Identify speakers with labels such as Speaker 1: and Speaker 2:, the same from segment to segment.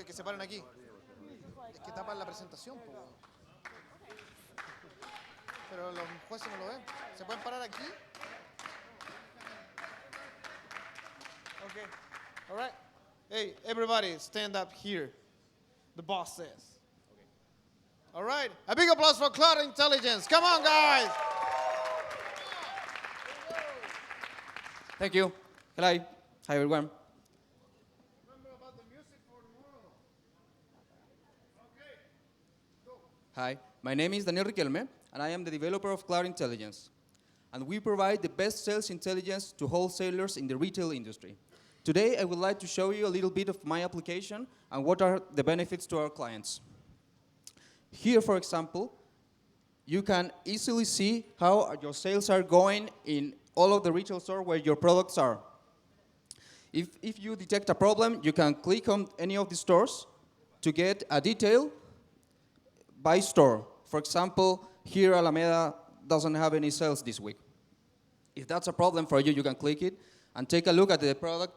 Speaker 1: que se paren aquí. Es que tapan la presentación, po. Pero los jueces no lo ven. ¿Se pueden parar aquí? Okay. All right. Hey, everybody, stand up here. The boss says. Okay. All right. A big applause for Clara Intelligence. Come on, guys.
Speaker 2: Thank you. Hello. Hi, everyone.
Speaker 1: Remember about the music for tomorrow. Okay. Go.
Speaker 2: Hi, my name is Daniel Riquelme, and I am the developer of Clara Intelligence. And we provide the best sales intelligence to wholesalers in the retail industry. Today, I would like to show you a little bit of my application and what are the benefits to our clients. Here, for example, you can easily see how your sales are going in all of the retail stores where your products are. If you detect a problem, you can click on any of the stores to get a detail by store. For example, here Alameda doesn't have any sales this week. If that's a problem for you, you can click it and take a look at the product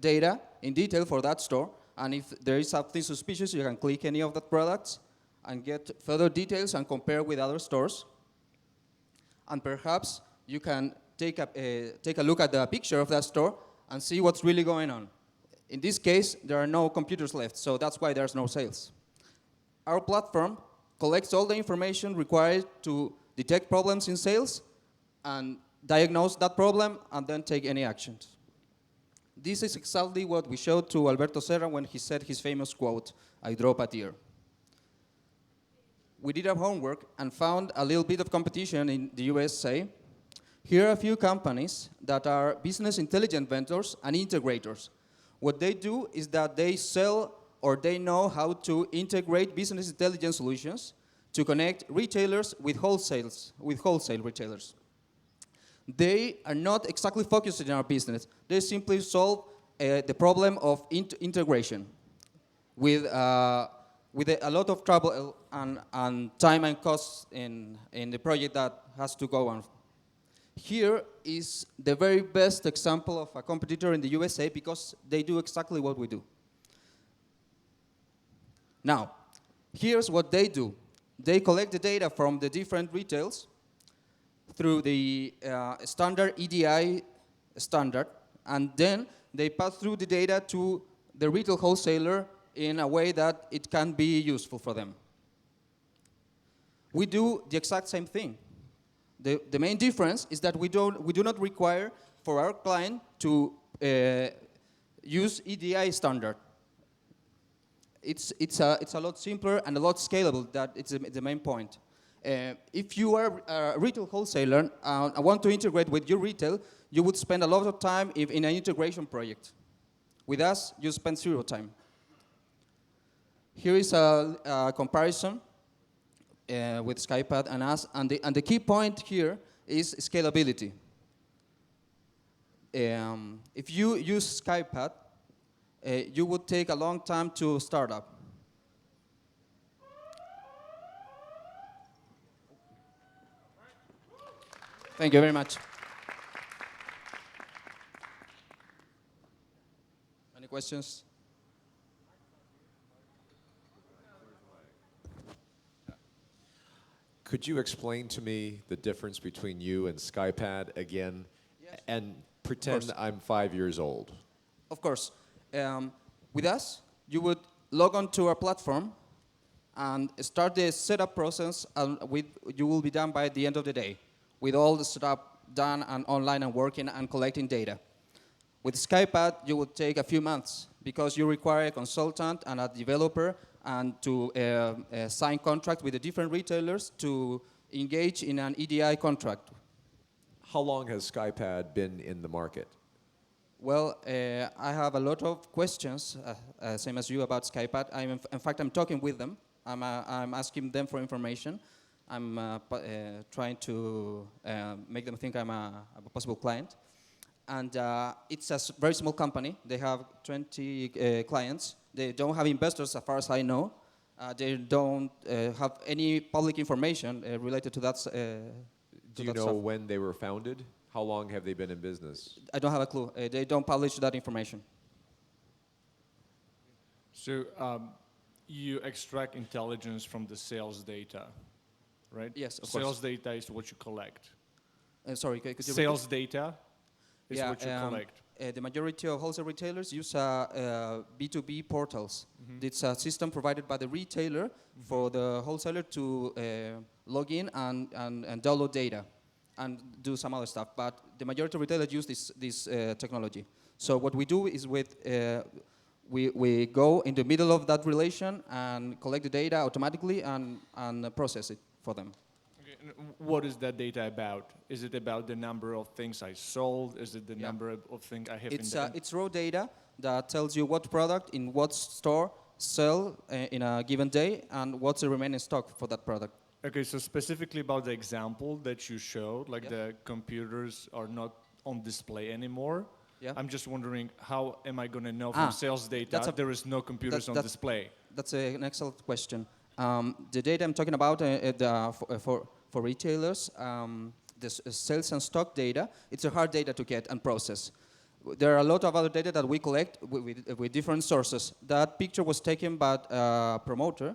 Speaker 2: data in detail for that store. And if there is something suspicious, you can click any of the products and get further details and compare with other stores. And perhaps you can take a look at the picture of that store and see what's really going on. In this case, there are no computers left, so that's why there's no sales. Our platform collects all the information required to detect problems in sales and diagnose that problem and then take any actions. This is exactly what we showed to Alberto Serra when he said his famous quote, "I drop a tear." We did our homework and found a little bit of competition in the USA. Here are a few companies that are business intelligence vendors and integrators. What they do is that they sell or they know how to integrate business intelligence solutions to connect retailers with wholesale retailers. They are not exactly focused in our business. They simply solve the problem of integration with a lot of trouble and time and cost in the project that has to go on. Here is the very best example of a competitor in the USA because they do exactly what we do. Now, here's what they do. They collect the data from the different retails through the standard EDI standard, and then they pass through the data to the retail wholesaler in a way that it can be useful for them. We do the exact same thing. The main difference is that we do not require for our client to use EDI standard. It's a lot simpler and a lot scalable. That it's the main point. If you are a retail wholesaler and want to integrate with your retail, you would spend a lot of time in an integration project. With us, you spend zero time. Here is a comparison with SkyPad and us, and the key point here is scalability. If you use SkyPad, you would take a long time to start up. Thank you very much. Any questions?
Speaker 3: Could you explain to me the difference between you and SkyPad again?
Speaker 2: Yes.
Speaker 3: And pretend I'm 5 years old.
Speaker 2: Of course. With us, you would log on to our platform and start the setup process, and you will be done by the end of the day, with all the setup done and online and working and collecting data. With SkyPad, you would take a few months because you require a consultant and a developer and to sign contract with the different retailers to engage in an EDI contract.
Speaker 3: How long has SkyPad been in the market?
Speaker 2: Well, I have a lot of questions, same as you, about SkyPad. In fact, I'm talking with them. I'm asking them for information. I'm trying to make them think I'm a possible client. And it's a very small company. They have 20 clients. They don't have investors, as far as I know. They don't have any public information related to that.
Speaker 3: Do you know when they were founded? How long have they been in business?
Speaker 2: I don't have a clue. They don't publish that information.
Speaker 4: So you extract intelligence from the sales data, right?
Speaker 2: Yes, of
Speaker 4: Sales
Speaker 2: course.
Speaker 4: data is what you collect.
Speaker 2: Sorry, could you repeat?
Speaker 4: Sales data is what you collect.
Speaker 2: The majority of wholesale retailers use B2B portals. It's a system provided by the retailer for the wholesaler to log in and download data and do some other stuff. But the majority of retailers use this technology. So what we do is we go in the middle of that relation and collect the data automatically and process it for them.
Speaker 4: What is that data about? Is it about the number of things I sold? Is it the number of things I have in the...
Speaker 2: It's raw data that tells you what product in what store sell in a given day and what's the remaining stock for that product.
Speaker 4: Okay, so specifically about the example that you showed, like the computers are not on display anymore.
Speaker 2: Yeah.
Speaker 4: I'm just wondering, how am I going to know from sales data there is no computers on display?
Speaker 2: That's an excellent question. The data I'm talking about for retailers, the sales and stock data, it's a hard data to get and process. There are a lot of other data that we collect with different sources. That picture was taken by a promoter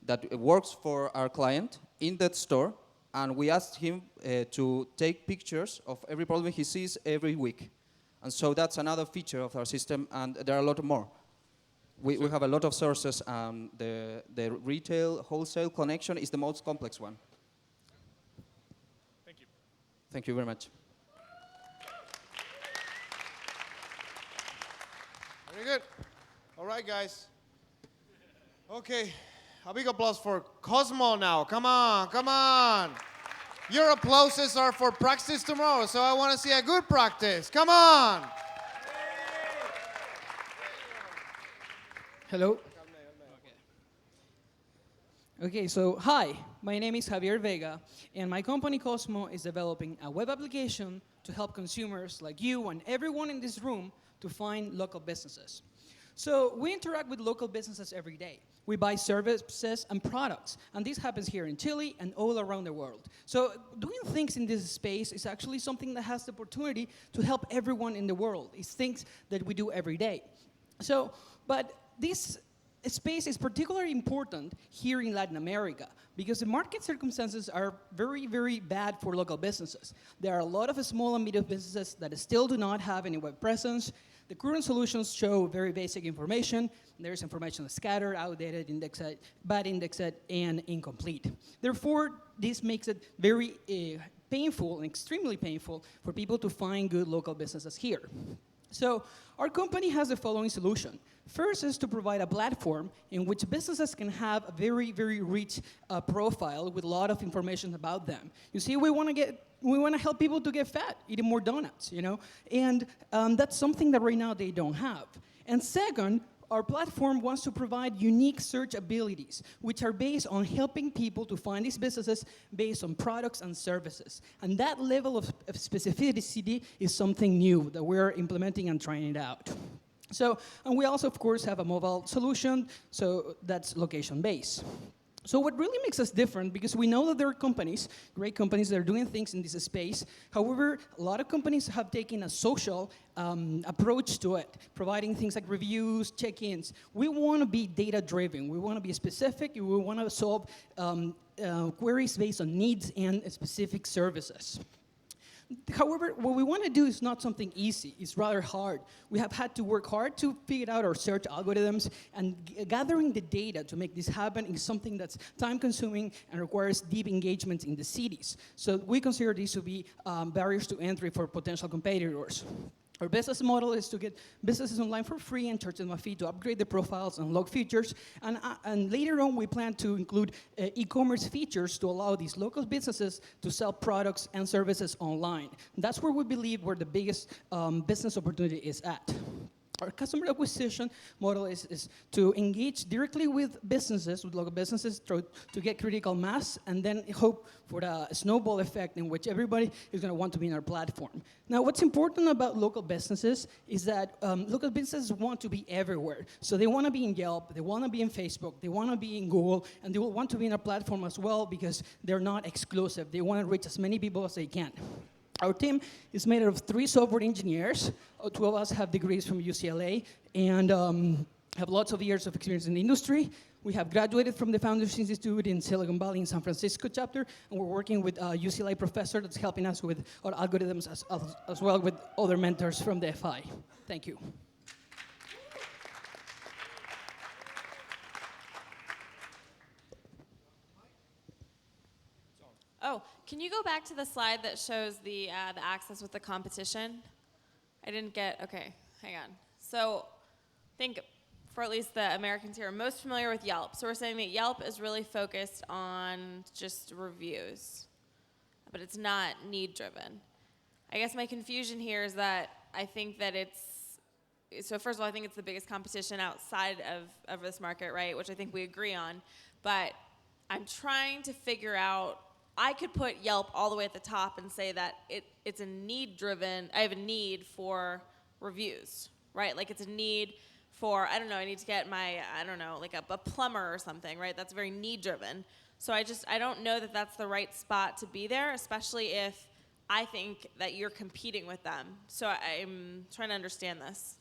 Speaker 2: that works for our client in that store, and we asked him to take pictures of every problem he sees every week. And so that's another feature of our system, and there are a lot more. We have a lot of sources. The retail wholesale connection is the most complex one.
Speaker 4: Thank you.
Speaker 2: Thank you very much.
Speaker 1: Very good. All right, guys. Okay, a big applause for Cosmo now. Come on, come on. Your applauses are for practice tomorrow, so I want to see a good practice. Come on.
Speaker 5: Hello. Okay, so hi, my name is Javier Vega, and my company Cosmo is developing a web application to help consumers like you and everyone in this room to find local businesses. So we interact with local businesses every day. We buy services and products, and this happens here in Chile and all around the world. So doing things in this space is actually something that has the opportunity to help everyone in the world. It's things that we do every day. So, but this space is particularly important here in Latin America because the market circumstances are very, very bad for local businesses. There are a lot of small and medium businesses that still do not have any web presence. The current solutions show very basic information. There's information that's scattered, outdated, indexed, bad indexed, and incomplete. Therefore, this makes it very painful and extremely painful for people to find good local businesses here. So our company has the following solution. First is to provide a platform in which businesses can have a very, very rich profile with a lot of information about them. You see, we want to help people to get fat, eating more donuts, you know? And that's something that right now they don't have. And second, our platform wants to provide unique search abilities, which are based on helping people to find these businesses based on products and services. And that level of specificity is something new that we're implementing and trying it out. So, and we also, of course, have a mobile solution, so that's location-based. So what really makes us different, because we know that there are companies, great companies that are doing things in this space. However, a lot of companies have taken a social approach to it, providing things like reviews, check-ins. We want to be data-driven. We want to be specific. We want to solve queries based on needs and specific services. However, what we want to do is not something easy. It's rather hard. We have had to work hard to figure out our search algorithms, and gathering the data to make this happen is something that's time-consuming and requires deep engagement in the cities. So we consider these to be barriers to entry for potential competitors. Our business model is to get businesses online for free and charge them a fee to upgrade the profiles and unlock features. And later on, we plan to include e-commerce features to allow these local businesses to sell products and services online. That's where we believe where the biggest business opportunity is at. Our customer acquisition model is to engage directly with businesses, with local businesses, to get critical mass, and then hope for the snowball effect in which everybody is going to want to be in our platform. Now, what's important about local businesses is that local businesses want to be everywhere. So they want to be in Yelp, they want to be in Facebook, they want to be in Google, and they will want to be in our platform as well because they're not exclusive. They want to reach as many people as they can. Our team is made of 3 software engineers. 2 of us have degrees from UCLA and have lots of years of experience in the industry. We have graduated from the Founders Institute in Silicon Valley in San Francisco chapter, and we're working with a UCLA professor that's helping us with our algorithms as well with other mentors from the FI. Thank you.
Speaker 6: Oh, can you go back to the slide that shows the access with the competition? I didn't get, okay, hang on. So I think for at least the Americans here are most familiar with Yelp. So we're saying that Yelp is really focused on just reviews, but it's not need driven. I guess my confusion here is that I think that so first of all, I think it's the biggest competition outside of this market, right? Which I think we agree on. But I'm trying to figure out, I could put Yelp all the way at the top and say that it's a need driven, I have a need for reviews, right? Like it's a need for, I don't know, I need to get my, I don't know, like a plumber or something, right? That's very need driven. So I don't know that that's the right spot to be there, especially if I think that you're competing with them. So I'm trying to understand this.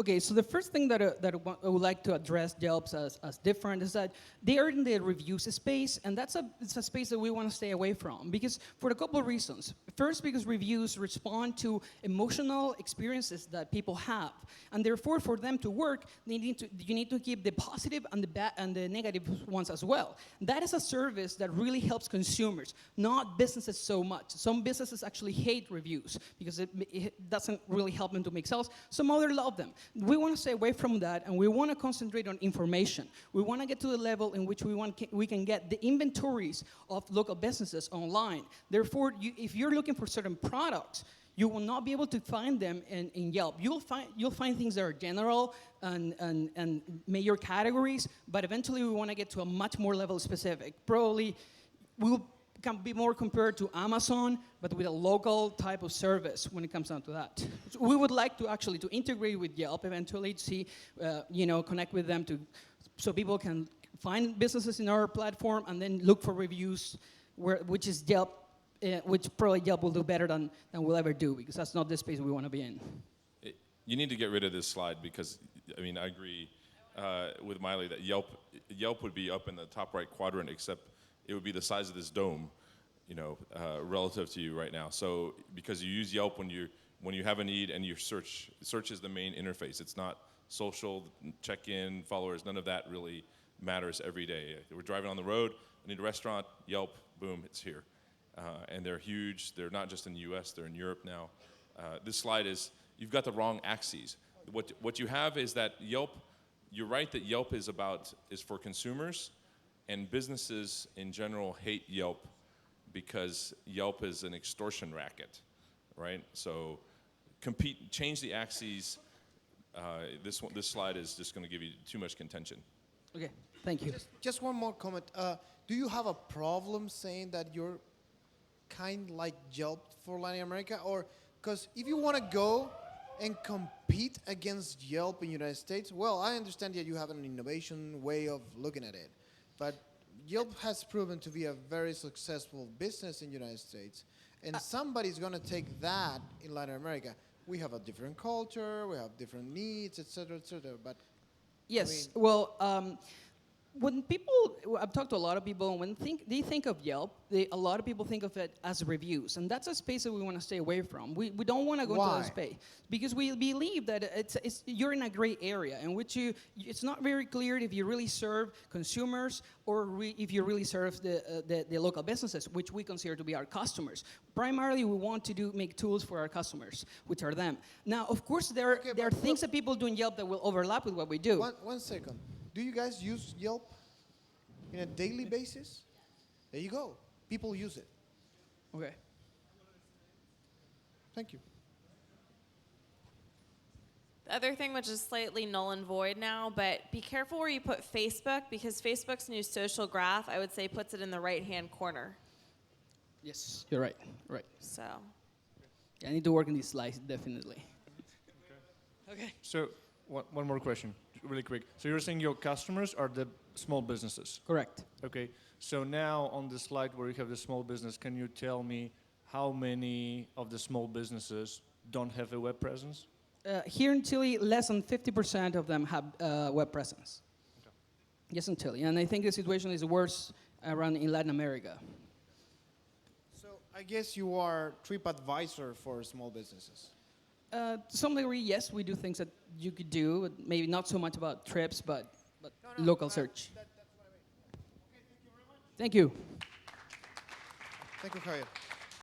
Speaker 5: Okay, so the first thing that I would like to address Yelp as different is that they are in the reviews space, and it's a space that we want to stay away from, because for a couple of reasons. First, because reviews respond to emotional experiences that people have, and therefore for them to work, you need to keep the positive and the negative ones as well. That is a service that really helps consumers, not businesses so much. Some businesses actually hate reviews because it doesn't really help them to make sales. Some others love them. We want to stay away from that, and we want to concentrate on information. We want to get to the level in which we can get the inventories of local businesses online. Therefore, if you're looking for certain products, you will not be able to find them in Yelp. You'll find things that are general and major categories, but eventually we want to get to a much more level specific. Probably can be more compared to Amazon, but with a local type of service when it comes down to that. So we would like to actually to integrate with Yelp eventually to see, connect with them so people can find businesses in our platform and then look for reviews, which is Yelp, which probably Yelp will do better than we'll ever do, because that's not the space we want to be in.
Speaker 7: You need to get rid of this slide because, I mean, I agree with Miley that Yelp would be up in the top right quadrant, except it would be the size of this dome, relative to you right now. So because you use Yelp when you have a need and you search is the main interface. It's not social, check-in, followers, none of that really matters every day. We're driving on the road, I need a restaurant, Yelp, boom, it's here. And they're huge. They're not just in the US, they're in Europe now. This slide is, you've got the wrong axes. What you have is that Yelp, you're right that Yelp is for consumers, and businesses in general hate Yelp because Yelp is an extortion racket, right? So change the axes. This slide is just going to give you too much contention.
Speaker 5: Okay, thank you.
Speaker 1: Just one more comment. Do you have a problem saying that you're kind like Yelp for Latin America? Or, because if you want to go and compete against Yelp in the United States, well, I understand that you have an innovation way of looking at it. But Yelp has proven to be a very successful business in the United States. And somebody's going to take that in Latin America. We have a different culture, we have different needs, et cetera, but...
Speaker 5: Yes,
Speaker 1: I mean,
Speaker 5: well, when I've talked to a lot of people, and when they think of Yelp, a lot of people think of it as reviews, and that's a space that we want to stay away from. We don't want to go into that space because we believe that you're in a gray area in which it's not very clear if you really serve consumers or if you really serve the local businesses, which we consider to be our customers. Primarily, we want to make tools for our customers, which are them. Now, of course, there are things that people do in Yelp that will overlap with what we do.
Speaker 1: One second. Do you guys use Yelp in a daily basis? There you go. People use it.
Speaker 5: Okay.
Speaker 1: Thank you.
Speaker 6: The other thing, which is slightly null and void now, but be careful where you put Facebook, because Facebook's new social graph, I would say, puts it in the right-hand corner.
Speaker 5: Yes, you're right. Right.
Speaker 6: So.
Speaker 5: Yeah, I need to work on these slides, definitely. Okay.
Speaker 4: So one more question, really quick. So you're saying your customers are the small businesses?
Speaker 5: Correct.
Speaker 4: Okay. So now on the slide where you have the small business, can you tell me how many of the small businesses don't have a web presence?
Speaker 5: Here in Chile, less than 50% of them have web presence. Yes, in Chile. And I think the situation is worse around in Latin America.
Speaker 1: So I guess you are TripAdvisor for small businesses.
Speaker 5: To some degree, yes, we do things that you could do, but maybe not so much about trips, but local search.
Speaker 1: That's what I mean. Okay, thank you very much.
Speaker 5: Thank you.
Speaker 1: Thank you, Javier.